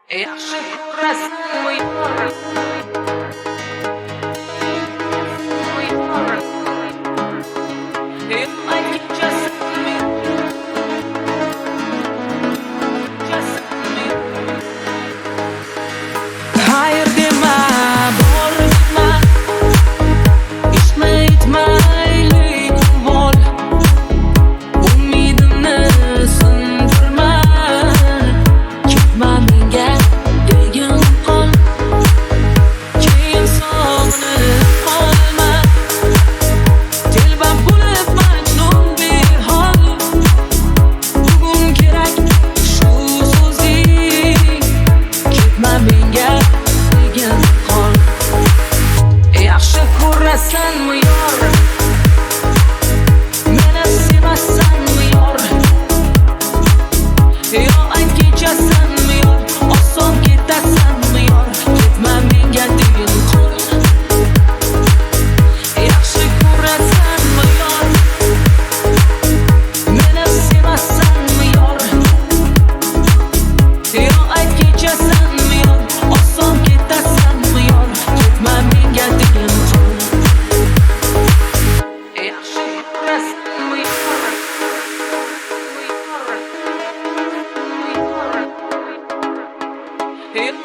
Yaxshi ko'rasanmi yor? Hayır dema, bor dema, ishni aytmaylik uvol. Umidimni sindirma, ketma menga degin qol. Keyin sog'inib qolma, telba bo'lib majnun behol. Bugun kerak shu so'zing, ketma menga degin qol. Yaxshi ko'rasanmi yor? Meni sevasanmi yor? Yo ayt kechasanmi yor? Oson ketasanmi yor? Ketma menga degin qol. Yaxshi ko'rasanmi yor? Meni sevasanmi yor? Yo ayt kechasanmi yor? Oson ketasanmi yor? Ketma menga degin qol. Yaxshi ko'rasanmi yor? Yor.